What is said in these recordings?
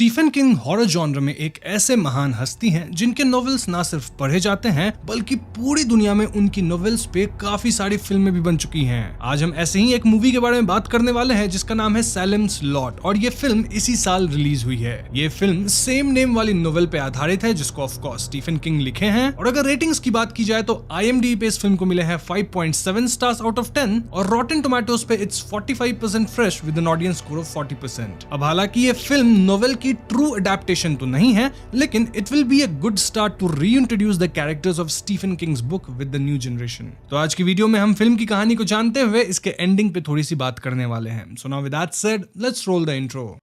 Stephen king horror genre में एक ऐसे महान हस्ती हैं जिनके नॉवेल्स ना सिर्फ पढ़े जाते हैं बल्कि पूरी दुनिया में उनकी नॉवेल्स पे काफी सारी फिल्में भी बन चुकी हैं। आज हम ऐसे ही एक मूवी के बारे में बात करने वाले हैं जिसका नाम है सैलेम्स लॉट और ये फिल्म इसी साल रिलीज हुई है। ये फिल्म सेम नेम वाली नॉवेल पे आधारित है जिसको ऑफ कोर्स स्टीफन किंग लिखे हैं और अगर रेटिंग्स की बात की जाए तो IMDb पे इस फिल्म को मिले हैं 5.7 स्टार्स आउट ऑफ 10 और रॉटेन टोमेटोज पे it's 45% fresh with an audience score of 40%। अब हालांकि ये फिल्म नॉवेल की ट्रू अडेप्टेशन तो नहीं है लेकिन it will be a good start to reintroduce the characters of Stephen King's book with the new generation. तो आज की वीडियो में हम फिल्म की कहानी को जानते हुए इसके एंडिंग पे थोड़ी सी बात करने वाले हैं। So now with that said let's roll the intro.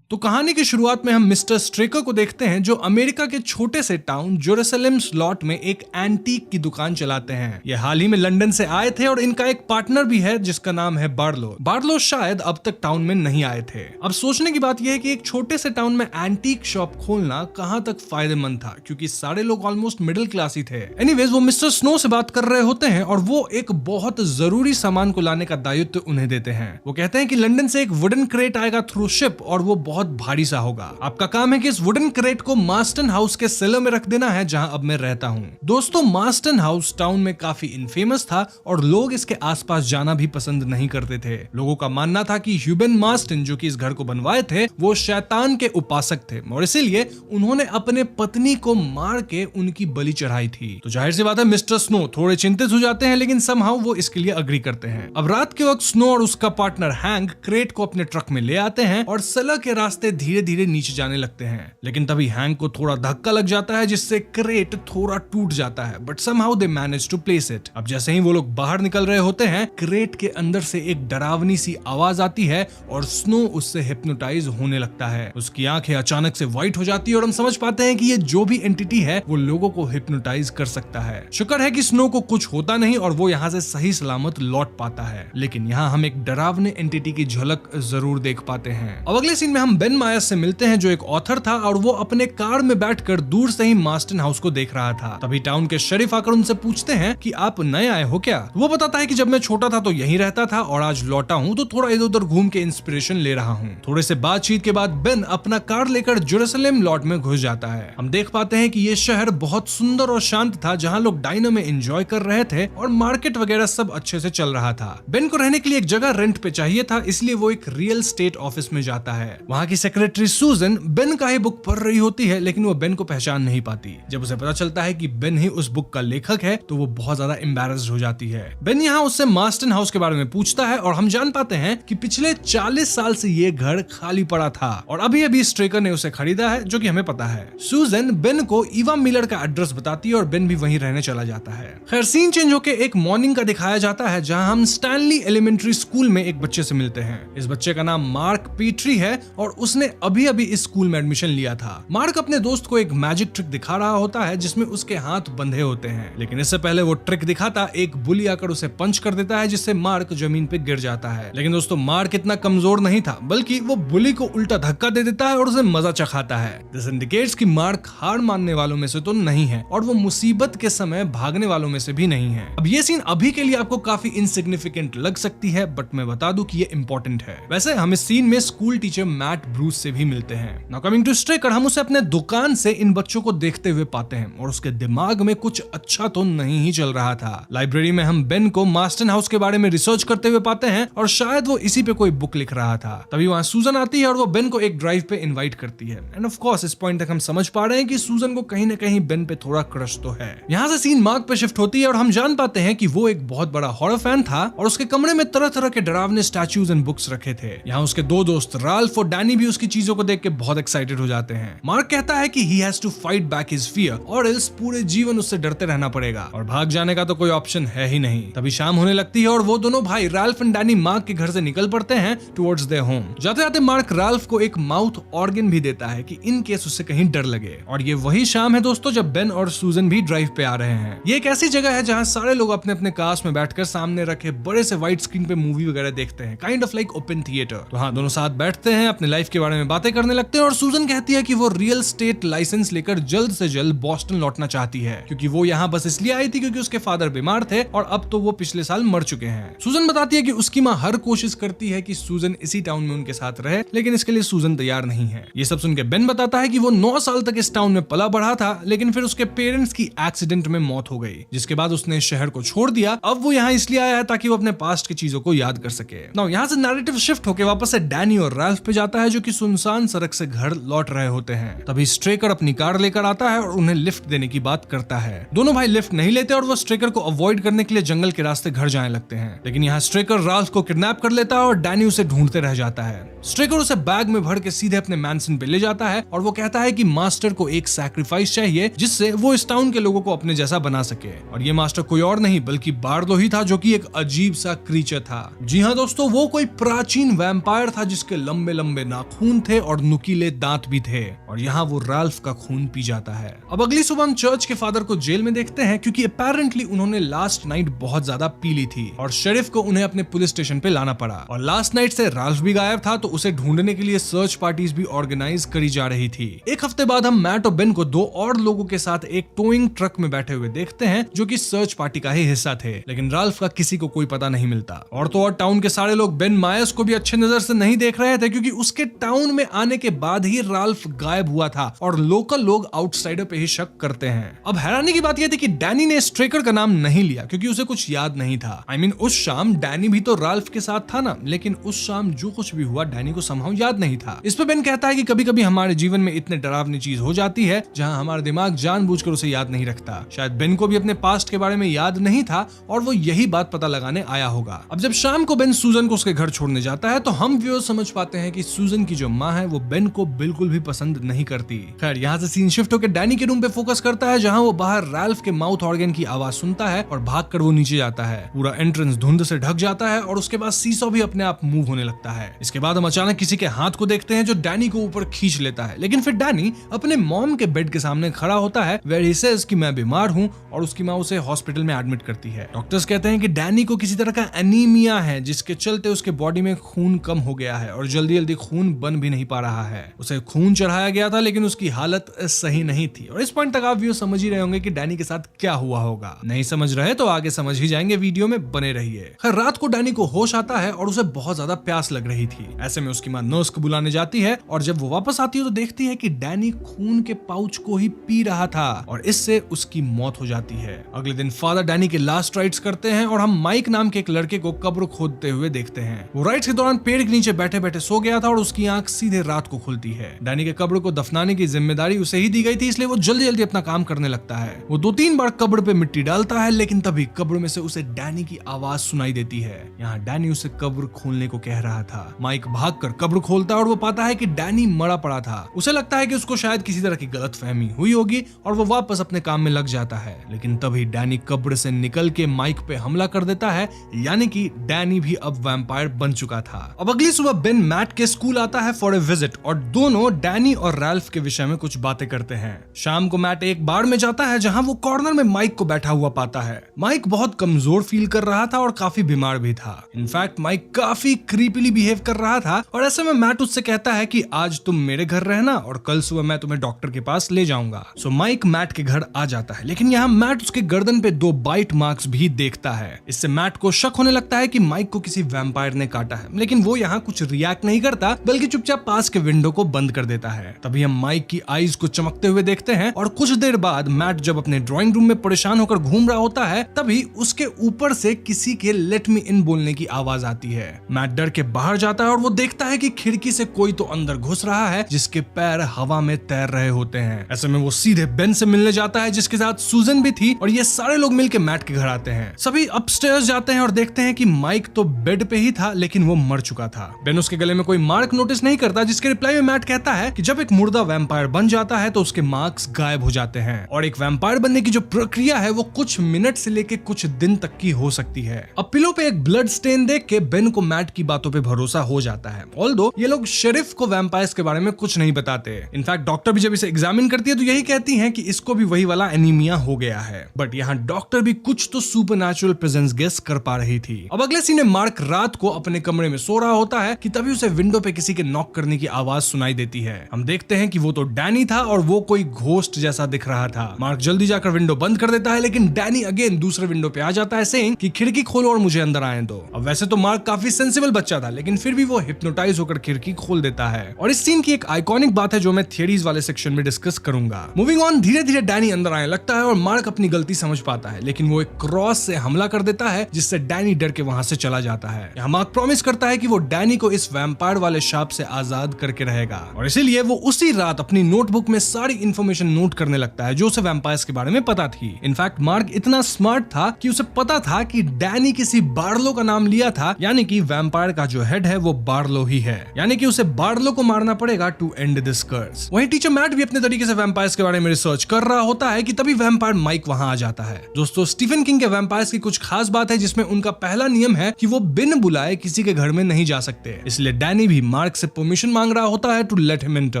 तो कहानी की शुरुआत में हम मिस्टर स्ट्रेकर को देखते हैं जो अमेरिका के छोटे से टाउन जेरूसलम लॉट में एक एंटीक की दुकान चलाते हैं। ये हाल ही में लंदन से आए थे और इनका एक पार्टनर भी है जिसका नाम है बार्लो। बार्लो शायद अब तक टाउन में नहीं आए थे। अब सोचने की बात यह है कि एक छोटे से टाउन में एंटीक शॉप खोलना कहां तक फायदेमंद था क्योंकि सारे लोग ऑलमोस्ट मिडिल क्लास ही थे। एनीवेज वो मिस्टर स्नो से बात कर रहे होते हैं और वो एक बहुत जरूरी सामान को लाने का दायित्व उन्हें देते हैं। वो कहते हैं कि लंदन से एक वुडन क्रेट आएगा थ्रू शिप और वो बहुत भारी सा होगा। आपका काम है कि इस वुडन क्रेट को मार्स्टन हाउस के सेलर में रख देना है जहां अब मैं रहता हूं। दोस्तों मार्स्टन हाउस टाउन में काफी इनफेमस था और लोग इसके आसपास जाना भी पसंद नहीं करते थे। लोगों का मानना था कि ह्यूबन मार्स्टन जो कि इस घर को बनवाए थे वो शैतान के उपासक थे और इसीलिए उन्होंने अपने पत्नी को मार के उनकी बलि चढ़ाई थी। तो जाहिर सी बात है मिस्टर स्नो थोड़े चिंतित हो जाते हैं लेकिन समहाउ वो इसके लिए अग्री करते हैं। अब रात के वक्त स्नो और उसका पार्टनर हैंक क्रेट को अपने ट्रक में ले आते हैं और सेलर के रास्ते धीरे धीरे नीचे जाने लगते हैं। लेकिन तभी हैंक को थोड़ा धक्का लग जाता है जिससे क्रेट थोड़ा टूट जाता है but somehow they manage to place it. अब जैसे ही वो लोग बाहर निकल रहे होते हैं क्रेट के अंदर से एक डरावनी सी आवाज आती है और स्नो उससे हिप्नोटाइज होने लगता है। उसकी आंखें अचानक से व्हाइट हो जाती है और हम समझ पाते हैं कि ये जो भी एंटिटी है वो लोगों को हिप्नोटाइज कर सकता है। शुक्र है कि स्नो को कुछ होता नहीं और वो यहाँ से सही सलामत लौट पाता है। लेकिन यहाँ हम एक डरावने एंटिटी की झलक जरूर देख पाते हैं। अब अगले सीन में हम बेन मायर्स से मिलते हैं जो एक ऑथर था और वो अपने कार में बैठकर दूर से ही मार्स्टन हाउस को देख रहा था। तभी टाउन के शरीफ आकर उनसे पूछते हैं कि आप नए आए हो क्या। वो बताता है कि जब मैं छोटा था तो यहीं रहता था और आज लौटा हूँ तो थोड़ा इधर उधर घूम के इंस्पिरेशन ले रहा हूँ। थोड़े से बातचीत के बाद बेन अपना कार लेकर जेरूसलम लॉट में घुस जाता है। हम देख पाते हैं कि ये शहर बहुत सुंदर और शांत था जहाँ लोग डाइनर में एंजॉय कर रहे थे और मार्केट वगैरह सब अच्छे से चल रहा था। बेन को रहने के लिए एक जगह रेंट पे चाहिए था इसलिए वो एक रियल स्टेट ऑफिस में जाता है। वहाँ की सेक्रेटरी सूजन बेन का ही बुक पढ़ रही होती है लेकिन वो बेन को पहचान नहीं पाती। जब उसे पता चलता है कि बेन ही उस बुक का लेखक है तो वो बहुत ज्यादा एम्बैरेस्ड हो जाती है। बेन यहाँ उससे मार्स्टन हाउस के बारे में पूछता है और हम जान पाते हैं कि पिछले 40 साल से ये घर खाली पड़ा था और अभी अभी स्ट्रेकर ने उसे खरीदा है जो कि हमें पता है। सूजन बेन को ईवा मिलर का एड्रेस बताती है और बेन भी वहीं रहने चला जाता है। खैर सीन चेंज होकर एक मॉर्निंग का दिखाया जाता है जहाँ हम स्टैनली एलिमेंट्री स्कूल में एक बच्चे से मिलते हैं। इस बच्चे का नाम मार्क पीट्री है और उसने अभी अभी इस स्कूल में एडमिशन लिया था। मार्क अपने दोस्त को एक मैजिक ट्रिक दिखा रहा होता है जिसमें उसके हाथ बंधे होते हैं लेकिन इससे पहले वो ट्रिक दिखाता एक बुली आकर उसे पंच कर देता है जिससे मार्क जमीन पे गिर जाता है। लेकिन दोस्तों मार्क इतना कमजोर नहीं था बल्कि वो बुली को उल्टा धक्का दे देता है और उसे मजा चखाता है। दिस इंडिकेट्स कि मार्क हार मानने वालों में से तो नहीं है और वो मुसीबत के समय भागने वालों में से भी नहीं है। अब ये सीन अभी के लिए आपको काफी इनसिग्निफिकेंट लग सकती है बट मैं बता दूं कि ये इंपॉर्टेंट है। वैसे हम इस सीन में स्कूल टीचर मैट ब्रूस से भी मिलते हैं। नाउ कमिंग टू स्ट्रेकर हम उसे अपने दुकान से इन बच्चों को देखते हुए पाते हैं और उसके दिमाग में कुछ अच्छा तो नहीं ही चल रहा था। लाइब्रेरी में हम बेन को मार्स्टन हाउस के बारे में रिसर्च करते हुए पाते हैं और शायद वो इसी पे कोई बुक लिख रहा था। तभी वहां सूजन आती है और वो बेन को एक ड्राइव पे इनवाइट करती है एंड ऑफ कोर्स इस पॉइंट तक हम समझ पा रहे हैं कि सूजन को कहीं ना कहीं बेन पे थोड़ा क्रश तो है। यहाँ से सीन मार्क पे शिफ्ट होती है और हम जान पाते हैं कि वो एक बहुत बड़ा हॉरर फैन था और उसके कमरे में तरह तरह के डरावने स्टैचूज एंड बुक्स रखे थे। यहाँ उसके दो दोस्त राल्फ और डैनी भी उसकी चीजों को देख के बहुत एक्साइटेड हो जाते हैं। मार्क कहता है कि he has to fight back his fear और else पूरे जीवन उससे डरते रहना पड़ेगा और भाग जाने का तो कोई ऑप्शन है ही नहीं। तभी शाम होने लगती है और वो दोनों भाई राल्फ एंड डैनी मार्क के घर से निकल पड़ते हैं टुवर्ड्स देयर होम। जाते जाते मार्क राल्फ को एक माउथ ऑर्गन भी देता है कि इन केस उससे कहीं डर लगे। और ये वही शाम है दोस्तों जब बेन और सूजन भी ड्राइव पे आ रहे हैं। ये एक ऐसी जगह है जहाँ सारे लोग अपने अपने कार्स में बैठकर सामने रखे बड़े से व्हाइट स्क्रीन पे मूवी वगैरह देखते हैं, kind of like open theatre. तो हाँ दोनों साथ बैठते हैं, अपने लाइफ लाइफ के बारे में बातें करने लगते हैं और सूजन कहती है कि वो रियल स्टेट लाइसेंस लेकर जल्द से जल्द बॉस्टन लौटना चाहती है, क्योंकि वो यहाँ बस इसलिए आई थी क्योंकि उसके फादर बीमार थे और अब तो वो पिछले साल मर चुके हैं। सूजन बताती है कि उसकी माँ हर कोशिश करती है कि सूजन इसी टाउन में उनके साथ रहे, लेकिन इसके लिए सूजन तैयार नहीं है। ये सब सुनकर बेन बताता है कि वो 9 साल तक इस टाउन में पला बढ़ा था, लेकिन फिर उसके पेरेंट्स की एक्सीडेंट में मौत हो गई, जिसके बाद उसने इस शहर को छोड़ दिया। अब वो यहाँ इसलिए आया है ताकि वो अपने पास्ट की चीजों को याद कर सके। नाउ यहाँ से नैरेटिव शिफ्ट होकर वापस से डैनी और राल्फ पे जाता है, जो कि सुनसान सड़क से घर लौट रहे होते हैं। तभी स्ट्रेकर अपनी कार लेकर आता है और उन्हें लिफ्ट देने की बात करता है। दोनों भाई लिफ्ट नहीं लेते और वो स्ट्रेकर को अवॉइड करने के लिए जंगल के रास्ते घर जाने लगते हैं, लेकिन यहाँ स्ट्रेकर राल्फ को किडनैप कर लेता है और डैनी उसे ढूंढते रह जाता है। स्ट्रेकर उसे बैग में भर के सीधे अपने मैंसन पे ले जाता है और वो कहता है कि मास्टर को एक सैक्रिफाइस चाहिए जिससे वो इस टाउन के लोगों को अपने जैसा बना सके, और ये मास्टर कोई और नहीं बल्कि बार्लो ही था, जो कि एक अजीब सा क्रीचर था। जी हाँ दोस्तों, वो कोई प्राचीन वैम्पायर था जिसके लंबे लंबे नाखून थे और नुकीले दांत भी थे, और यहाँ वो राल्फ का खून पी जाता है। अब अगली सुबह हम चर्च के फादर को जेल में देखते हैं, क्योंकि अपेरेंटली उन्होंने लास्ट नाइट बहुत ज्यादा पी ली थी और शेरिफ को उन्हें अपने पुलिस स्टेशन पे लाना पड़ा, और लास्ट नाइट से राल्फ भी गायब था, तो उसे ढूंढने के लिए सर्च पार्टीज भी ऑर्गेनाइज करी जा रही थी। एक हफ्ते बाद हम मैट और बेन को 2 और लोगों के साथ एक टोइंग ट्रक में बैठे हुए देखते हैं, जो कि सर्च पार्टी का ही हिस्सा थे, लेकिन राल्फ का किसी को कोई पता नहीं मिलता। और तो और टाउन के सारे लोग बेन मायर्स को भी अच्छे नजर से नहीं देख रहे थे, क्योंकि उसके टाउन में आने के बाद ही राल्फ गायब हुआ था और लोकल लोग आउटसाइडर पे ही शक करते हैं। अब हैरानी की बात यह थी कि डैनी ने स्ट्रेकर का नाम नहीं लिया, क्योंकि उसे कुछ याद नहीं था। उस शाम डैनी भी तो राल्फ के साथ था ना, लेकिन उस शाम जो कुछ भी हुआ डैनी को समहाउ याद नहीं था। इस पे बेन कहता है कि कभी कभी हमारे जीवन में इतने डरावनी चीज हो जाती है जहां हमारा दिमाग जानबूझकर उसे याद नहीं रखता। शायद बेन को भी अपने पास्ट के बारे में याद नहीं था और वो यही बात पता लगाने आया होगा। अब जब शाम को बेन सूजन को उसके घर छोड़ने जाता है, तो हम व्यूअर्स समझ पाते हैं कि सूजन की जो माँ है वो बेन को बिल्कुल भी पसंद नहीं करती। खैर यहाँ से सीन शिफ्ट होकर डैनी के रूम पे फोकस करता है, जहाँ वो बाहर राल्फ के माउथ ऑर्गन की आवाज सुनता है और भागकर वो नीचे जाता है। पूरा एंट्रेंस धुंध से ढक जाता है और उसके बाद सीसो भी अपने आप मूव होने लगता है। इसके बाद हम अचानक किसी के हाथ को देखते हैं जो डैनी को ऊपर खींच लेता है, लेकिन फिर डैनी अपने मॉम के बेड के सामने खड़ा होता है, वेयर ही सेज कि मैं बीमार हूँ, और उसकी माँ उसे हॉस्पिटल में एडमिट करती है। डॉक्टर्स कहते हैं कि डैनी को किसी तरह का एनीमिया है, जिसके चलते उसके बॉडी में खून कम हो गया है और जल्दी जल्दी खून बन भी नहीं पा रहा है। उसे खून चढ़ाया गया था, लेकिन उसकी हालत सही नहीं थी, और इस पॉइंट तक आप व्यू समझ ही रहे होंगे कि डैनी के साथ क्या हुआ होगा। नहीं समझ रहे तो आगे समझ ही जाएंगे, वीडियो में बने रहिए। खैर रात को डैनी को होश आता है और उसे बहुत ज्यादा प्यास लग रही थी। ऐसे में उसकी माँ नर्स को बुलाने जाती है, और जब वो वापस आती है तो देखती है कि डैनी खून के पाउच को ही पी रहा था, और इससे उसकी मौत हो जाती है। अगले दिन फादर डैनी के लास्ट राइट्स करते हैं और हम माइक नाम के एक लड़के को कब्र खोदते हुए देखते हैं। वो राइट्स के दौरान पेड़ के नीचे बैठे बैठे सो गया था और उसकी आंख सीधे रात को खुलती है। डैनी के कब्र को दफनाने की जिम्मेदारी उसे ही दी गई थी, इसलिए वो जल्दी जल्दी अपना काम करने लगता है। वो 2-3 बार कब्र पे मिट्टी डालता है, लेकिन तभी कब्र में से उसे डैनी की आवाज सुनाई देती है। यहाँ डैनी उसे कब्र खोलने को कह रहा था। माइक भागकर कब्र खोलता है और वो पाता है कि डैनी मरा पड़ा था। उसे लगता है कि उसको शायद किसी तरह की गलतफहमी हुई होगी और वो वापस अपने काम में लग जाता है, लेकिन तभी डैनी कब्र से निकल के माइक पे हमला कर देता है, यानी कि डैनी भी अब वैम्पायर बन चुका था। अब अगली सुबह बेन मैट के स्कूल आता है फॉर ए विजिट, और दोनों डैनी और राल्फ के विषय में कुछ बातें करते हैं। शाम को मैट एक बार में जाता है जहां वो कॉर्नर में माइक को बैठा हुआ पाता है। माइक बहुत कमजोर फील कर रहा था और काफी बीमार भी था। इनफैक्ट माइक काफी क्रीपीली बिहेव कर रहा था, और ऐसे में मैट उससे कहता है कि आज तुम मेरे घर रहना और कल सुबह मैं तुम्हें डॉक्टर के पास ले जाऊंगा। सो माइक मैट के घर आ जाता है, लेकिन यहाँ मैट उसके गर्दन पे 2 बाइट मार्क्स भी देखता है। इससे मैट को शक होने लगता है कि माइक को किसी वैम्पायर ने काटा है, लेकिन वो यहाँ कुछ रिएक्ट नहीं करता, बल्कि चुपचाप पास के विंडो को बंद कर देता है। तभी हम माइक की आईज को चमकते हुए देखते हैं, और कुछ देर बाद मैट जब अपने ड्राइंग रूम में परेशान होकर घूम रहा होता है, तभी उसके ऊपर से किसी के लेट मी इन बोलने की आवाज आती है। मैट डर के बाहर जाता है और वो देखता है कि खिड़की से कोई तो अंदर घुस रहा है, जिसके पैर हवा में तैर रहे होते हैं। ऐसे में वो सीधे बेन से मिलने जाता है, जिसके साथ सूजन भी थी, और ये सारे लोग मिलकर मैट के घर आते हैं। सभी अपस्टेयर्स जाते हैं और देखते हैं कि माइक तो बेड पे ही था, लेकिन वो मर चुका था। बेन उसके गले में कोई मार्क नोटिस नहीं करता, जिसके रिप्लाई में मैट कहता है कि जब एक मुर्दा वैम्पायर बन जाता है तो उसके मार्क्स गायब हो जाते हैं, और एक वैम्पायर बनने की जो प्रक्रिया है वो कुछ मिनट से लेके कुछ दिन तक की हो सकती है। अब पिलो पे एक ब्लड स्टेन देख के बेन को मैट की बातों पे भरोसा हो जाता है, ऑल्दो ये लोग शेरिफ को वैम्पायर्स के बारे में कुछ नहीं बताते। इनफैक्ट डॉक्टर भी जब इसे एग्जामिन करती है तो यही कहती है कि इसको भी वही वाला एनीमिया हो गया है, बट यहाँ डॉक्टर भी कुछ तो सुपरनैचुरल प्रेजेंस गेस कर पा रही थी। अब अगले सीन में मार्क रात को अपने कमरे में सो रहा होता है कि तभी उसे विंडो पे किसी किसी के नॉक करने की आवाज सुनाई देती है। हम देखते हैं कि वो तो डैनी था और वो कोई घोस्ट जैसा दिख रहा था। मार्क जल्दी जाकर विंडो बंद कर देता है, लेकिन डैनी अगेन दूसरे विंडो पे आ जाता है सेइंग कि खिड़की खोलो और मुझे अंदर आने दो। अब वैसे तो मार्क काफी सेंसिबल बच्चा था, लेकिन फिर भी वो हिप्नोटाइज होकर खिड़की खोल देता है। और इस सीन की एक आइकॉनिक बात है जो मैं थियरीज वाले सेक्शन में डिस्कस करूंगा। मूविंग ऑन, धीरे धीरे डैनी अंदर आने लगता है और मार्क अपनी गलती समझ पाता है, लेकिन वो एक क्रॉस से हमला कर देता है जिससे डैनी डर के वहां से चला जाता है। यहाँ मार्क प्रॉमिस करता है कि वो डैनी को इस वैम्पायर वाले शाप से आजाद करके रहेगा, और इसीलिए वो उसी रात अपनी नोटबुक में सारी इंफॉर्मेशन नोट करने लगता है जो उसे वैम्पायर्स के बारे में पता थी। इनफैक्ट मार्क इतना स्मार्ट था कि उसे पता था कि डैनी किसी बार्लो का नाम लिया था, यानी कि वैम्पायर का जो हेड है वो बार्लो ही है, यानी कि उसे बार्लो को मारना पड़ेगा टू एंड दिस कर्स। वहीं टीचर मैट भी अपने तरीके से वैम्पायर्स के बारे में रिसर्च कर रहा होता है कि तभी वैम्पायर माइक वहां आ जाता है। दोस्तों, स्टीफन किंग के वैम्पायर्स की कुछ खास बात है जिसमें उनका पहला नियम है कि वो बिन बुलाए किसी के घर में नहीं जा सकते। इसलिए डैनी भी मार्क से परमिशन मांग रहा होता है टू लेट हिम एंटर,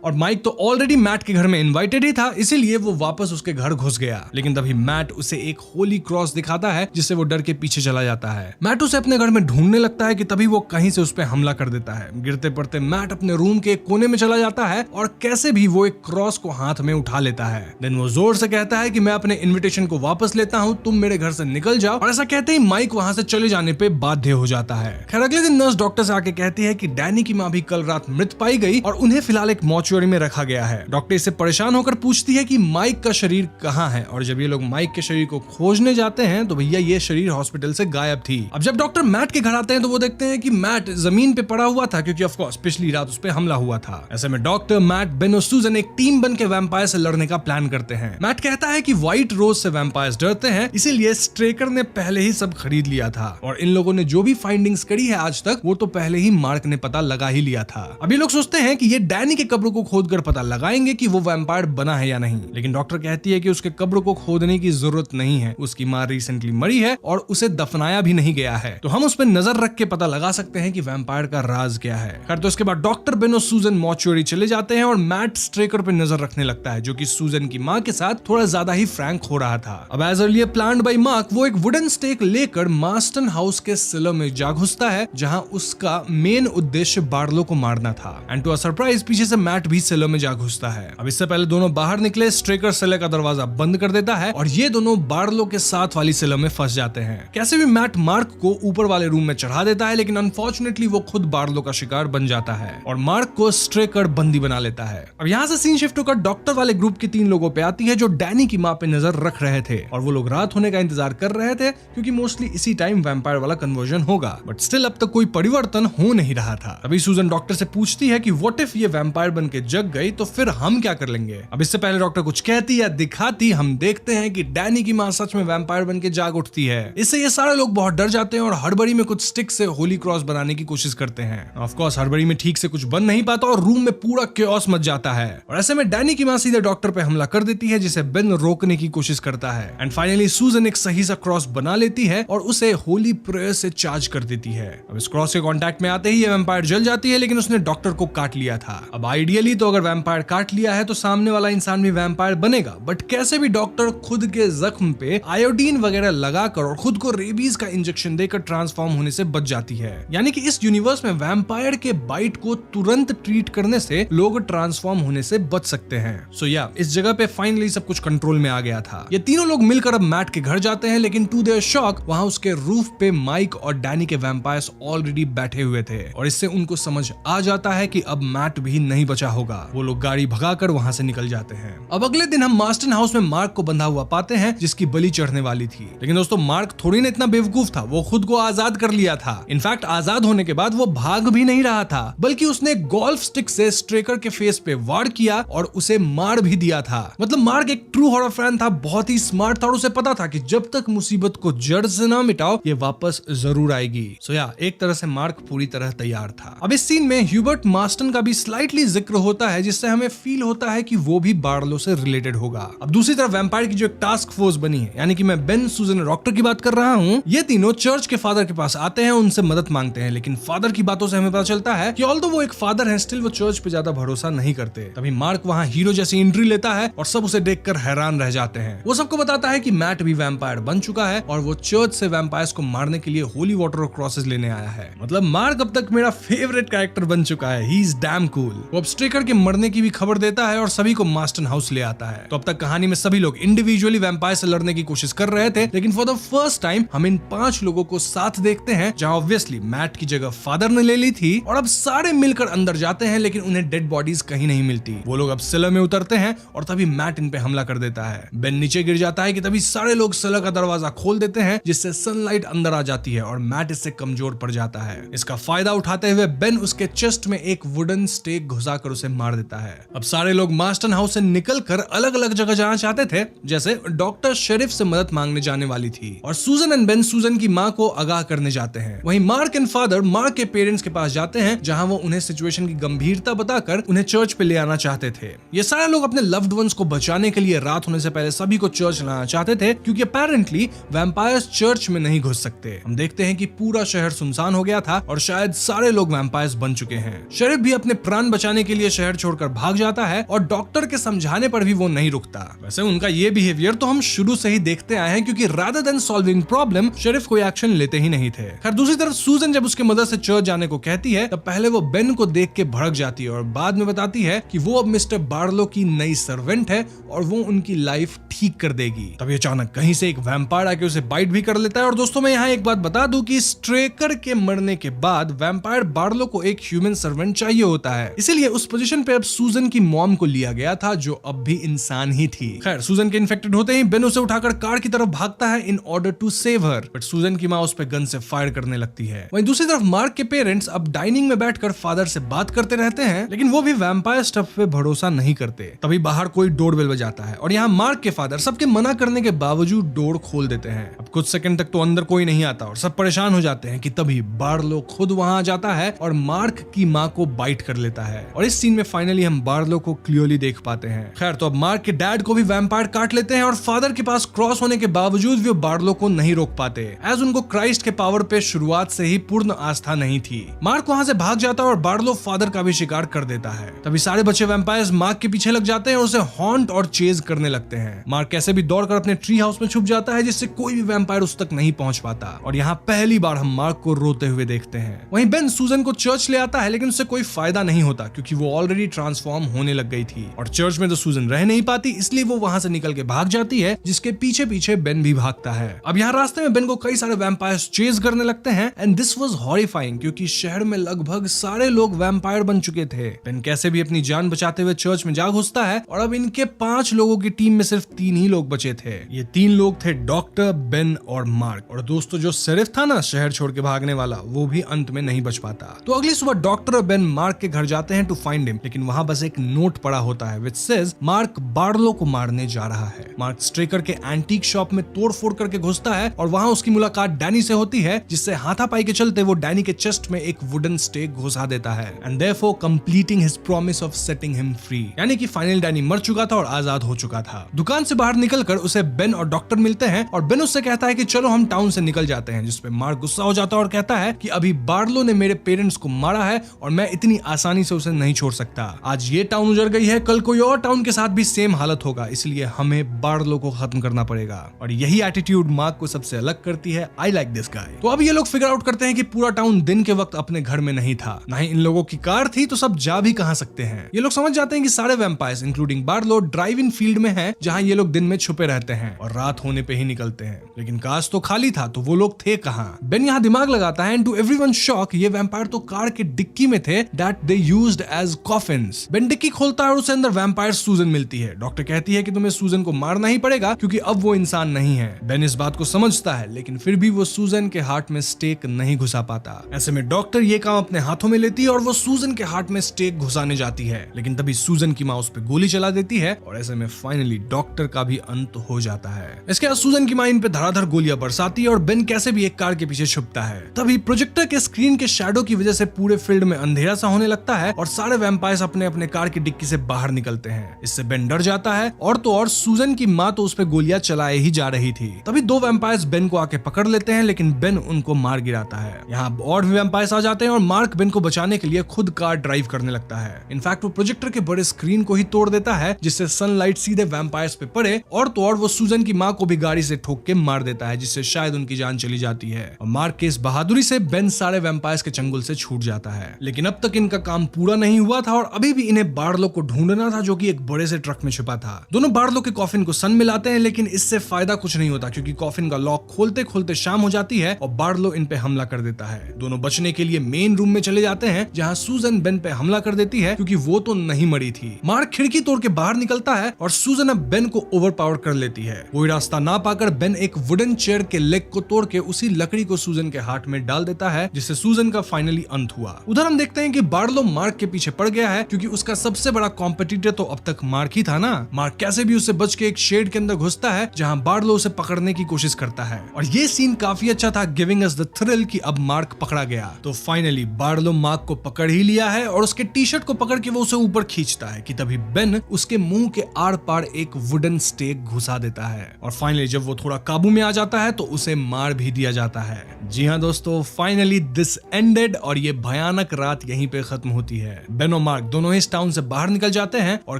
और माइक तो ऑलरेडी मैट के घर में इनवाइटेड ही था, इसीलिए वो वापस उसके घर घुस गया। लेकिन तभी मैट उसे एक होली क्रॉस दिखाता है जिससे वो डर के पीछे चला जाता है। मैट उसे अपने घर में ढूंढने लगता है कि तभी वो कहीं से उस पर हमला कर देता है। गिरते पड़ते मैट अपने रूम के कोने में चला जाता है और कैसे भी वो एक क्रॉस को हाथ में उठा लेता है। देन वो जोर से कहता है कि मैं अपने इन्विटेशन को वापस लेता हूँ, तुम मेरे घर से निकल जाओ। और ऐसा कहते ही माइक वहां से चले जाने पे बाध्य हो जाता है। खैर अगले दिन नर्स डॉक्टर से आके कहती है कि डैनी की माँ भी कल रात मृत पाई गई और उन्हें फिलहाल एक मॉर्चुअरी में रखा गया है। डॉक्टर इससे परेशान होकर पूछती है कि माइक का शरीर कहाँ है, और जब ये लोग माइक के शरीर को खोजने जाते हैं तो भैया ये शरीर हॉस्पिटल से गायब थी। अब जब डॉक्टर मैट के घर आते हैं तो वो देखते हैं कि मैट जमीन पे पड़ा हुआ था, क्योंकि ऑफ कोर्स पिछली रात उस पे हमला हुआ था। ऐसे में डॉक्टर, मैट, बेन और सूजन एक टीम बन के वैम्पायर से लड़ने का प्लान करते हैं। मैट कहता है कि व्हाइट रोज से वैम्पायर्स डरते हैं, इसीलिए स्ट्रेकर ने पहले ही सब खरीद लिया था, और इन लोगों ने जो भी फाइंडिंग्स करी है आज तक वो तो पहले ही मार्क ने पता लगा ही लिया था। अब ये लोग सोचते हैं कि ये डैनी के कब्र को खोदकर पता लगाएंगे कि वो वैम्पायर बना है या नहीं, लेकिन डॉक्टर कहती है कि उसके कब्र को खोदने की जरूरत नहीं है, उसकी माँ रिसेंटली मरी है और उसे दफनाया भी नहीं गया है, तो हम उस पर नजर रख के पता लगा सकते हैं कि वैम्पायर का राज क्या है। खैर तो इसके बाद डॉक्टर, बेन और सूजन मॉर्चुअरी चले जाते हैं और मैट स्ट्रेकर पे नजर रखने लगता है, जो कि सूजन की माँ के साथ थोड़ा ज्यादा ही फ्रैंक हो रहा था। अब as earlier planned by Mark, वो एक वुडन स्टेक लेकर मार्स्टन हाउस के सिलो में जा घुसता है, जहां उसका मेन उद्देश्य बार्लो को मारना था। एंड टू अ सरप्राइज पीछे से मैट भी सिलो में जा घुसता है। अब इससे पहले दोनों बाहर निकले, स्ट्रेकर सिले का दरवाजा बंद कर देता है और ये दोनों बार्लो के साथ वाली सिलो में फंस जाते हैं। कैसे भी मैट मार्क को ऊपर वाले रूम में चढ़ा देता है, लेकिन अनफॉर्चुनेटली वो खुद बार्लो का शिकार बन जाता है और मार्क को स्ट्रेकर बंदी बना लेता है। अब यहाँ से सीन शिफ्ट होकर डॉक्टर वाले ग्रुप के 3 लोगों पे आती है जो डैनी की माँ पे नजर रख रहे थे, और वो लोग रात होने का इंतजार कर रहे थे क्योंकि मोस्टली इसी टाइम वैम्पायर वाला कन्वर्जन होगा, बट स्टिल अब तक कोई परिवर्तन हो नहीं रहा था। अभी सूजन डॉक्टर से पूछती है कि व्हाट इफ ये वैम्पायर बन के जग गई तो फिर हम क्या कर लेंगे। अब इससे पहले डॉक्टर कुछ कहती या दिखाती, हम देखते हैं कि डैनी की माँ सच में वैम्पायर बन के जाग उठती है। इससे ये सारे लोग बहुत डर जाते हैं और हड़बड़ी में कुछ स्टिक से होली क्रॉस बनाने की कोशिश करते हैं। ऑफ कोर्स हड़बड़ी में ठीक से कुछ बन नहीं पाता और रूम में पूरा क्योस मच जाता है, और ऐसे में डैनी की माँ सीधे डॉक्टर पे हमला कर देती है, जिसे बेन रोकने की कोशिश करता है। एंड फाइनली सूजन एक सही सा क्रॉस बना लेती है और उसे होली प्रेयर से चार्ज कर देती है। अब इस क्रॉस के कांटेक्ट में आते ही ये वैम्पायर जल जाती है, लेकिन उसने डॉक्टर को काट लिया था। अब आइडियली तो अगर वैम्पायर काट लिया है तो सामने वाला इंसान भी वैम्पायर बनेगा, बट कैसे भी डॉक्टर खुद के जख्म पे आयोडीन वगैरह लगाकर और खुद को रेबीज का इंजेक्शन देकर ट्रांसफॉर्म होने से बच जाती है। यानी कि इस यूनिवर्स में वैम्पायर के बाइट को तुरंत ट्रीट करने से लोग ट्रांसफॉर्म होने से बच सकते हैं। सो या इस जगह पे फाइनली सब कुछ कंट्रोल में आ गया था। ये तीनों लोग मिलकर अब मैट के घर जाते हैं, लेकिन टू देयर शॉक वहां उसके रूफ पे माइक और डैनी के वैम्पायर्स ऑलरेडी बैठे हुए थे, और इससे उनको समझ आ जाता है कि अब मैट भी नहीं बचा होगा। वो लोग गाड़ी भगाकर वहां से निकल जाते हैं। अब अगले दिन हम मार्स्टन हाउस में मार्क को बंधा हुआ पाते हैं, जिसकी बलि चढ़ने वाली थी। लेकिन दोस्तों मार्क थोड़ी ना इतना बेवकूफ था, वो खुद को आजाद कर लिया था। इनफैक्ट आजाद होने के बाद वो भाग भी नहीं रहा था, बल्कि उसने गोल्फ स्टिक से स्ट्रेकर के फेस पे वार किया और उसे मार भी दिया था। मतलब मार्क एक ट्रू हॉरर फैन था, बहुत ही स्मार्ट था और उसे पता था कि जब तक मुसीबत को जड़ से ना मिटाओ ये वापस जरूर आएगी। सो या एक तरह से मार्क पूरी तरह तैयार था। अब इस सीन में ह्यूबर्ट मार्स्टन का भी स्लाइटली जिक्र होता है, जिससे हमें फील होता है कि वो भी बार्लो से रिलेटेड होगा। अब दूसरी तरफ वैम्पायर की जो एक टास्क फोर्स बनी है, यानी कि मैं बेन, सूजन और डॉक्टर की बात कर रहा हूँ, ये तीनों चर्च के फादर के पास आते हैं, उनसे मदद मांगते हैं, लेकिन फादर की बातों से हमें पता चलता है कि ऑल्दो वो एक फादर है, स्टिल वो चर्च पे ज्यादा भरोसा नहीं करते। तभी मार्क वहाँ हीरो जैसी एंट्री लेता है और सब उसे देखकर हैरान रह जाते हैं। वो सबको बताता है कि मैट भी वैम्पायर बन चुका है और वो चर्च से वैम्पायर्स को मारने के लिए होली वाटर और क्रॉसेस लेने आया है। मतलब मार्क अब तक मेरा फेवरेट कैरेक्टर बन चुका है। He is damn cool. वो अब स्ट्रेकर के मरने की भी खबर देता है और सभी को मास्टन हाउस ले आता है। तो अब तक कहानी में सभी लोग इंडिविजुअली वैम्पायर से लड़ने की कोशिश कर रहे थे, लेकिन फॉर द फर्स्ट टाइम हम इन 5 लोगों को साथ देखते हैं, जहां ऑब्वियसली मैट की जगह फादर ने ले ली थी और अब सारे मिलकर अंदर जाते हैं, लेकिन उन्हें डेड बॉडीज कहीं नहीं मिलती। वो लोग अब सेलर में उतरते हैं और तभी मैट इन पे हमला कर देता है। बेन नीचे गिर जाता है कि तभी सारे लोग सेलर का दरवाजा खोल देते हैं, जिससे सनलाइट अंदर आ जाती है और मैट इससे कमजोर पड़ जाता है। इसका फायदा उठाते हुए बेन उसके चेस्ट में एक वुडन स्टेक घुसाकर उसे मार देता है। अब सारे लोग मास्टन हाउस से निकलकर अलग अलग जगह जाना चाहते थे, जैसे डॉक्टर शेरिफ से मदद मांगने जाने वाली थी और सूजन एंड बेन सूजन की मां को आगाह करने जाते हैं। वहीं मार्क एंड फादर मार्क के पेरेंट्स के पास जाते हैं, जहां वो उन्हें सिचुएशन की गंभीरता बताकर उन्हें चर्च पे ले आना चाहते थे। ये सारे लोग अपने लव्ड वंस को बचाने के लिए रात होने से पहले सभी को चर्च लाना चाहते थे, क्योंकि अपेरेंटली वैम्पायर्स चर्च में नहीं घुस सकते। हम देखते हैं कि पूरा शहर सुनसान हो गया था और शायद सारे लोग वैम्पायर्स बन चुके हैं। शेरिफ भी अपने प्राण बचाने के लिए शहर छोड़कर भाग जाता है और डॉक्टर के समझाने पर भी वो नहीं रुकता। वैसे उनका ये बिहेवियर तो हम शुरू से ही देखते आए हैं, क्योंकि rather than solving problem sheriff कोई एक्शन लेते ही नहीं थे। खैर दूसरी तरफ सूजन जब उसके मदर से चर्च जाने को कहती है, तब पहले वो बेन को देख के भड़क जाती है और बाद में बताती है कि वो अब मिस्टर बार्लो की नई सर्वेंट है और वो उनकी लाइफ ठीक कर देगी। तभी अचानक कहीं से एक वैम्पायर आके उसे बाइट भी कर लेता है। और दोस्तों मैं यहाँ एक बात बता दूं कि स्ट्रेकर के मरने के बाद वैम्पायर बार्लो को एक ह्यूमन सर्वेंट चाहिए होता है, इसीलिए उस पोजीशन पे अब सूजन की मॉम को लिया गया था, जो अब भी इंसान ही थी। खैर सूजन के इन्फेक्टेड होते ही बेन उसे उठाकर कार की तरफ भागता है in order to save her, but Susan की मां उस पे गन से फायर करने लगती है। वहीं दूसरी तरफ मार्क के पेरेंट्स अब डाइनिंग में बैठकर फादर से बात करते रहते हैं, लेकिन वो भी वैम्पायर स्टफ पे भरोसा नहीं करते। तभी बाहर कोई डोरबेल बजाता है और यहाँ मार्क के फादर सबके मना करने के बावजूद डोर खोल देते हैं। अब कुछ सेकंड तक तो अंदर कोई नहीं आता और सब परेशान हो जाते हैं कि तभी बार्लो खुद वहां आ जाता है और मार्क की मां को बाइट कर लेता है। और इस सीन में फाइनली हम बार्लो को क्लियरली देख पाते हैं। खैर तो अब मार्क के डैड को भी वैम्पायर काट लेते हैं और फादर के पास क्रॉस होने के बावजूद भी बार्लो को नहीं रोक पाते, एज उनको क्राइस्ट के पावर पे शुरुआत से ही पूर्ण आस्था नहीं थी। मार्क वहां से भाग जाता है और बार्लो फादर का भी शिकार कर देता है। तभी सारे बच्चे वैम्पायर्स मार्क के पीछे लग जाते हैं और उसे हॉन्ट और चेज करने लगते हैं। मार्क कैसे भी दौड़कर अपने ट्री हाउस में छुप जाता है, जिससे कोई भी वैम्पायर उस तक नहीं पहुंच पाता। और यहाँ पहली बार हम मार्क को रोते हुए देखते हैं। वहीं बेन सूजन को चर्च ले आता है, लेकिन उससे कोई फायदा नहीं होता, क्योंकि वो ऑलरेडी ट्रांसफॉर्म होने लग गई थी और चर्च में तो सूजन रह नहीं पाती, इसलिए वो वहां से निकल के भाग जाती है, जिसके पीछे पीछे बेन भी भागता है। अब यहाँ रास्ते में बेन को कई सारे वैम्पायर्स चेज करने लगते हैं एंड दिस वाज हॉरिफाइंग, क्योंकि शहर में लगभग सारे लोग वैम्पायर बन चुके थे। बेन कैसे भी अपनी जान बचाते हुए चर्च में जा घुसता है और अब इनके 5 लोगों की टीम में सिर्फ 3 ही लोग बचे थे। ये 3 लोग थे डॉक्टर, बेन और मार्क। और दोस्तों जो शेरिफ था ना शहर छोड़ के भागने वाला, वो भी अंत में नहीं बच पाता। तो अगली सुबह डॉक्टर और बेन मार्क के घर जाते हैं टू फाइंड हिम, लेकिन वहां बस एक नोट पड़ा होता है विच सेज मार्क बार्लो को मारने जा रहा है। मार्क स्ट्रेकर के एंटीक शॉप में तोड़-फोड़ करके घुसता है और वहां उसकी मुलाकात डैनी से होती है, जिससे हाथापाई के चलते वो डैनी के चेस्ट में एक वुडन स्टेक घुसा देता है and therefore completing his promise of setting him free. यानी कि फाइनल डैनी मर चुका था और आजाद हो चुका था। दुकान से बाहर निकलकर उसे बेन और डॉक्टर मिलते हैं और बेन उससे कहता है कि चलो हम टाउन से निकल जाते हैं, जिसपे मार्क गुस्सा हो जाता है और कहता है कि अभी बार्लो ने मेरे पेरेंट्स को मारा है और मैं इतनी आसानी से उसे नहीं छोड़ सकता। आज ये टाउन उजड़ गई है, कल कोई और टाउन के साथ भी सेम हालत होगा, इसलिए हमें बार्लो को खत्म करना पड़ेगा। और यही एटीट्यूड मार्क को सबसे अलग करती है। I like this guy. तो अब ये लोग फिगर आउट करते हैं कि पूरा टाउन दिन के वक्त अपने घर में नहीं था, ना ही इन लोगों की कार थी, तो सब जा भी कहां सकते हैं। ये लोग समझ जाते हैं कि सारे वैम्पायर्स इंक्लूडिंग बार्लो ड्राइव इन फील्ड में हैं, जहां ये लोग दिन में छुपे रहते हैं और रात होने पे ही निकलते हैं। लेकिन काश तो खाली था, तो वो लोग थे कहां? बेन यहाँ दिमाग लगाता है एंड टू एवरीवन शॉक ये वैम्पायर तो कार के डिक्की में थे that they used as coffins. Ben dickey खोलता है और उसे अंदर वैम्पायर सूजन मिलती है। डॉक्टर कहती है कि तुम्हें सूजन को मारना ही पड़ेगा क्योंकि अब वो इंसान नहीं है। बेन इस बात को समझता है, लेकिन फिर भी वो सूजन के हार्ट में स्टेक नहीं घुसा पाता। ऐसे में डॉक्टर ये काम अपने हाथों में लेती है और वो सूजन के हार्ट में स्टेक घुसाने जाती है, लेकिन तभी सूजन की माँ उस पर गोली चला देती है और ऐसे में फाइनली डॉक्टर का भी अंत हो जाता है। इसके बाद सूजन की माँ इन पे धड़ाधड़ गोलियां बरसाती है और बेन कैसे भी एक कार के पीछे छुपता है। तभी प्रोजेक्टर के स्क्रीन के शैडो की वजह से पूरे फील्ड में अंधेरा सा होने लगता है और सारे वैम्पायर्स अपने अपने कार की डिक्की से बाहर निकलते हैं। इससे बेन डर जाता है और तो और सूजन की माँ तो उस पे गोलियां चलाए ही जा रही थी। तभी 2 वैम्पायर्स बेन को आके पकड़ लेते हैं, लेकिन बेन उनको मार गिराता है। यहाँ और भी वैम्पायर्स आ जाते हैं और मार्क बेन को बचाने के लिए खुद कार ड्राइव करने लगता है। इनफैक्ट वो प्रोजेक्टर के बड़े स्क्रीन को ही तोड़ देता है, जिससे सनलाइट सीधे वैम्पायर्स पे पड़े और तो और वो सूजन की माँ को भी गाड़ी से ठोक के मार देता है, जिससे शायद उनकी जान चली जाती है। और मार्क के इस बहादुरी से बेन सारे वैम्पायर्स के चंगुल से छूट जाता है। लेकिन अब तक इनका काम पूरा नहीं हुआ था और अभी भी इन्हें बार्लो को ढूंढना था, जो कि एक बड़े से ट्रक में छिपा था। दोनों बार्लो के कॉफिन को सन मिलाते हैं, लेकिन इससे फायदा कुछ नहीं होता क्योंकि कॉफिन का लॉक खोलते खोलते शाम हो जाती है और बार्लो इन पे हमला कर देता है। दोनों बचने के लिए मेन रूम में चले जाते हैं, जहां सूजन बेन पे हमला कर देती है क्योंकि वो तो नहीं मरी थी। मार्क खिड़की तोड़ के बाहर निकलता है और सूजन अब बेन को ओवरपावर कर लेती है। कोई रास्ता ना पाकर बेन एक वुडन चेयर के लेग को तोड़ के उसी लकड़ी को सूजन के हाथ में डाल देता है, जिससे सूजन का फाइनली अंत हुआ। उधर हम देखते हैं कि बार्लो मार्क के पीछे पड़ गया है क्योंकि उसका सबसे बड़ा कॉम्पिटिटर तो अब तक मार्क ही था ना। मार्क कैसे भी उससे बच के एक शेड के अंदर घुसता है, जहां बार्लो उसे पकड़ने की कोशिश करता है और ये सीन काफी अच्छा था, गिविंग अस द थ्रिल कि अब मार्क पकड़ा गया। तो फाइनली बार्लो मार्क को पकड़ ही लिया है और उसके टी शर्ट को पकड़ के वो उसे ऊपर खींचता है कि तभी बेन उसके मुंह के आर पार एक वुडन स्टेक घुसा देता है और फाइनली जब वो थोड़ा काबू में आ जाता है तो उसे मार भी दिया जाता है। जी हाँ दोस्तों, फाइनली दिस एंडेड और ये भयानक रात यहीं पे खत्म होती है। बेन और मार्क दोनों इस टाउन से बाहर निकल जाते हैं और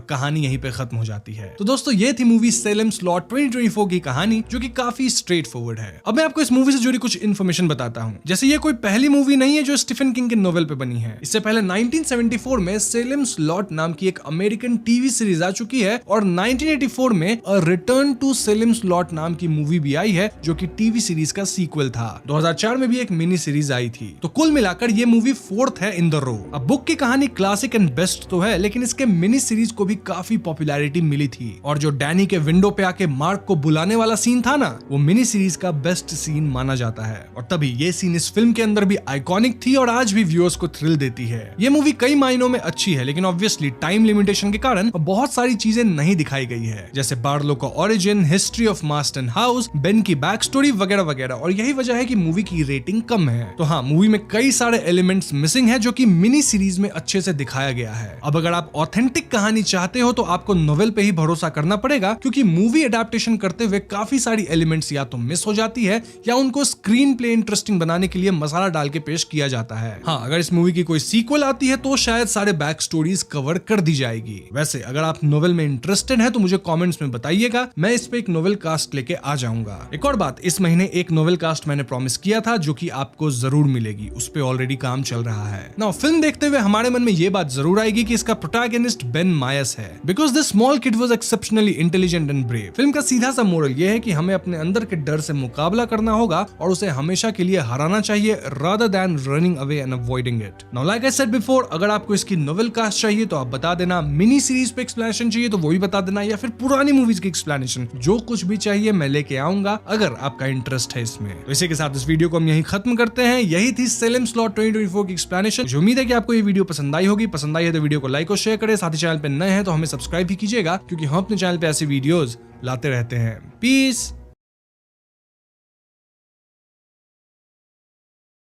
कहानी यहीं पे खत्म हो जाती है। तो दोस्तों ये थी मूवी सेलेम स्लॉट 2024 की कहानी, जो कि काफी स्ट्रेट फॉरवर्ड है। अब मैं आपको इस मूवी से जुड़ी कुछ इन्फॉर्मेशन बताता हूँ। जैसे ये कोई पहली मूवी नहीं है जो स्टीफन किंग के नोवेल पे बनी है। इससे पहले 1974 में सेलेम स्लॉट नाम की एक अमेरिकन टीवी सीरीज आ चुकी है और 1984 में अ रिटर्न टू सेलेम स्लॉट नाम की मूवी भी आई है, जो कि टीवी सीरीज का सीक्वल था। 2004 में भी एक मिनी सीरीज आई थी। तो कुल मिलाकर ये मूवी 4th है इन द रो। अब बुक की कहानी क्लासिक एंड बेस्ट तो है, लेकिन इसके मिनी सीरीज को भी काफी पॉपुलैरिटी मिली थी और जो डैनी के विंडो पे आके मार्क को बुलाने वाला सीन था ना, वो मिनी सीरीज का बेस्ट सीन माना जाता है और तभी ये सीन इस फिल्म के अंदर भी आइकॉनिक थी और आज भी व्यूअर्स को थ्रिल देती है। ये मूवी कई मायनों में अच्छी है, लेकिन ऑब्वियसली टाइम लिमिटेशन के कारण बहुत सारी चीजें नहीं दिखाई गई है, जैसे बार्लो का origin, history of Marston house, Ben की बैक स्टोरी वगैरह वगैरह, और यही वजह है कि मूवी की रेटिंग कम है। तो हाँ, मूवी में कई सारे एलिमेंट्स मिसिंग है जो कि मिनी सीरीज में अच्छे से दिखाया गया है। अब अगर आप ऑथेंटिक कहानी चाहते हो तो आपको नोवेल पे ही भरोसा करना पड़ेगा, क्योंकि मूवी अडेप्टेशन करते हुए काफी सारी एलिमेंट्स या तो मिस हो जाती है या उनको स्क्रीन प्ले इंटरेस्टिंग बनाने के लिए मसाला डाल के पेश किया जाता है। हाँ, अगर इस मूवी की कोई सीक्वल आती है तो शायद सारे बैक स्टोरीज कवर कर दी जाएगी। वैसे अगर आप नोवेल में इंटरेस्टेड है तो मुझे कमेंट्स में बताइएगा, मैं इस पे एक नोवेल कास्ट लेके आ जाऊंगा। एक और बात, इस महीने एक नोवेल कास्ट मैंने प्रॉमिस किया था जो कि आपको जरूर मिलेगी, उस पे ऑलरेडी काम चल रहा है। नाउ फिल्म देखते हुए हमारे मन में ये बात जरूर आएगी कि इसका प्रोटैगनिस्ट बेन मायस है, because this small kid was exceptionally intelligent and brave. Film का सीधा सा मोरल ये है कि हमें अपने अंदर के डर से मुकाबला करना होगा और उसे हमेशा के लिए हराना चाहिए, rather than running away and avoiding it. Now like I said before, अगर आपको इसकी नोवेल कास्ट चाहिए तो आप बता देना, मिनी सीरीज पे एक्सप्लेनेशन चाहिए तो वो भी बता देना, या फिर पुरानी मूवीज की एक्सप्लेनेशन, जो कुछ भी चाहिए मैं लेके आऊंगा अगर आपका इंटरेस्ट है इसमें। तो इसी के साथ इस वीडियो को हम यहीं खत्म करते हैं। यही थी सेलेम स्लॉट 2024 की एक्सप्लेनेशन। मुझे उम्मीद है कि आपको ये वीडियो पसंद आई होगी। पसंद आई है तो वीडियो को लाइक और शेयर करें, साथ ही चैनल पे नए हैं तो हमें सब्सक्राइब भी कीजिएगा, क्योंकि हम अपने चैनल पे ऐसी वीडियोस लाते रहते हैं। पीस।